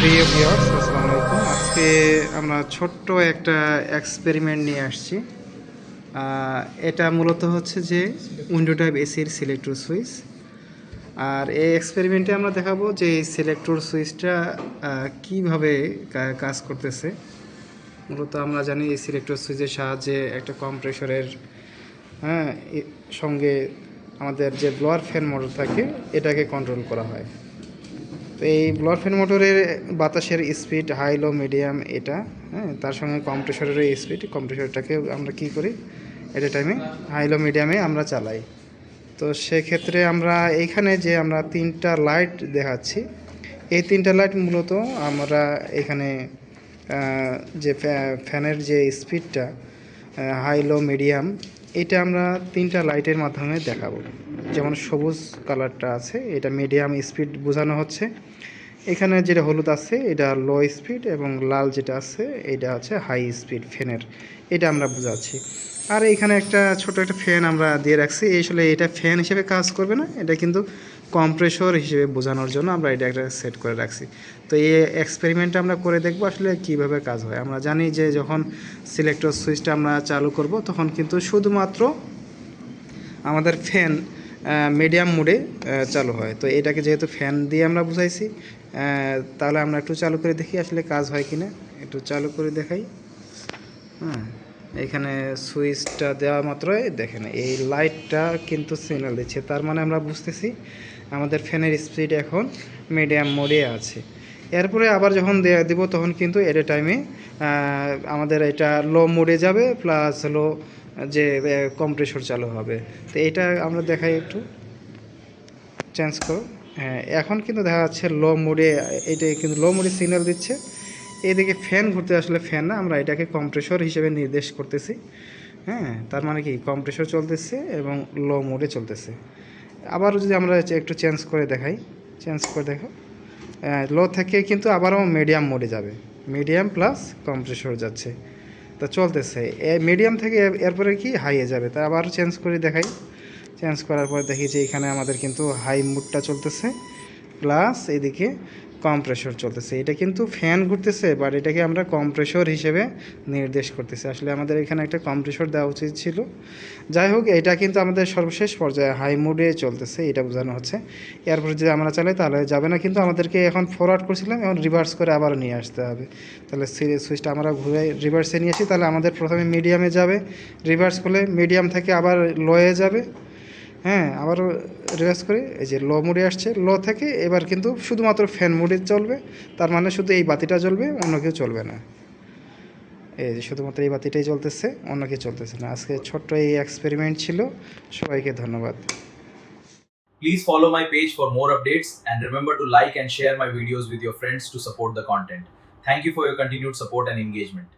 প্রিয় ভিউয়ার্স, আসসালামু আলাইকুম। আজকে আমরা ছোট্ট একটা এক্সপেরিমেন্ট নিয়ে আসছি। এটা মূলত হচ্ছে যে উইন্ডো টাইপ এসির সিলেক্টর সুইচ। আর এই এক্সপেরিমেন্টে আমরা দেখাবো যে এই সিলেক্টর সুইচটা কীভাবে কাজ করতেছে। মূলত আমরা জানি এই সিলেক্টর সুইচের সাহায্যে একটা কম্প্রেসরের সঙ্গে আমাদের যে ব্লোয়ার ফ্যান মোটর থাকে এটাকে কন্ট্রোল করা হয়। তো এই ব্লোয়ার ফ্যান মোটরের বাতাসের স্পিড হাই লো মিডিয়াম এটা, তার সঙ্গে কম্প্রেসরেরও স্পিড, কম্প্রেসরটাকে আমরা কি করি এট এ টাইমে হাই লো মিডিয়ামে আমরা চালাই। তো সেক্ষেত্রে আমরা এইখানে যে আমরা তিনটা লাইট দেখাচ্ছি, এই তিনটা লাইট মূলত আমরা এখানে যে ফ্যানের যে স্পিডটা হাই লো মিডিয়াম এটা আমরা তিনটা লাইটের মাধ্যমে দেখাবো। যেমন সবুজ কালারটা আছে এটা মিডিয়াম স্পিড বোঝানো হচ্ছে, এখানে যেটা হলুদ আছে এটা লো স্পিড, এবং লাল যেটা আছে এটা হচ্ছে হাই স্পিড ফ্যানের, এটা আমরা বোঝাচ্ছি। আর এখানে একটা ছোট একটা ফ্যান আমরা দিয়ে রাখছি, আসলে এটা ফ্যান হিসেবে কাজ করবে না, এটা কিন্তু কম্প্রেসর হিসেবে বোঝানোর জন্য আমরা এটা একটা সেট করে রাখছি। তো এই এক্সপেরিমেন্টটা আমরা করে দেখবো আসলে কিভাবে কাজ হয়। আমরা জানি যে যখন সিলেক্টর সুইচটা আমরা চালু করব তখন কিন্তু শুধুমাত্র আমাদের ফ্যান মিডিয়াম মোডে চালু হয়। তো এটাকে যেহেতু ফ্যান দিয়ে আমরা বুঝাইছি, তাহলে আমরা একটু চালু করে দেখি আসলে কাজ হয় কি না। একটু চালু করে দেখাই। এখানে সুইচটা দেওয়া মাত্রই দেখেন এই লাইটটা কিন্তু সিগন্যাল দিচ্ছে, তার মানে আমরা বুঝতেছি আমাদের ফ্যানের স্পিড এখন মিডিয়াম মোডে আছে। এরপরে আবার যখন দিব তখন কিন্তু এট এ টাইমে আমাদের এটা লো মোডে যাবে, প্লাস হলো যে কম্প্রেসর চালু হবে। তো এটা আমরা দেখাই, একটু চেঞ্জ করো। হ্যাঁ, এখন কিন্তু দেখা যাচ্ছে লো মোডে, এটা কিন্তু লো মোডে সিগন্যাল দিচ্ছে। এদিকে ফ্যান ঘুরতে আসলে ফ্যান না, আমরা এটাকে কম্প্রেসর হিসেবে নির্দেশ করতেছি। তার মানে কি কম্প্রেসর চলতেছে এবং লো মোডে চলতেছে। আবার যদি আমরা একটু চেঞ্জ করে দেখাই, চেঞ্জ করে দেখো, লো থেকে কিন্তু আবারও মিডিয়াম মোডে যাবে, মিডিয়াম প্লাস কম্প্রেসর যাচ্ছে, তা চলতেছে। মিডিয়াম থেকে এরপরে কি হাইয়ে যাবে, তা আবার চেঞ্জ করে দেখাই। চেঞ্জ করার পর দেখি যে এখানে আমাদের কিন্তু হাই মুডটা চলতেছে, প্লাস এদিকে কম্প্রেসর চলতেছে। এটা কিন্তু ফ্যান ঘুরতেছে, বাট এটাকে আমরা কম্প্রেসর হিসেবে নির্দেশ করতেছি। আসলে আমাদের এখানে একটা কম্প্রেসর দেওয়া উচিত ছিল। যাই হোক, এটা কিন্তু আমাদের সর্বশেষ পর্যায়ে হাই মুডে চলতেছে, এটা বোঝানো হচ্ছে। এরপর যদি আমরা চালাই তাহলে যাবে না, কিন্তু আমাদেরকে এখন ফরওয়ার্ড করছিলাম, এখন রিভার্স করে আবার নিয়ে আসতে হবে। তাহলে সুইচটা আমরা ঘুরে রিভার্সে নিয়ে আসি, তাহলে আমাদের প্রথমে মিডিয়ামে যাবে, রিভার্স করলে মিডিয়াম থেকে আবার লোয়ে যাবে। আবারও রিভার্স করে এই যে লো মোডে আসছে, লো থেকে এবার কিন্তু শুধুমাত্র ফ্যান মোডে চলবে, তার মানে শুধু এই বাতিটা জ্বলবে, অন্য কেউ চলবে না। এই যে শুধুমাত্র এই বাতিটাই চলতেছে, অন্য কেউ চলতেছে না। আজকে ছোট্ট এই এক্সপেরিমেন্ট ছিল। সবাইকে ধন্যবাদ। Please follow my page for more updates and remember to like and share my videos with your friends to support the content. Thank you for your continued support and engagement.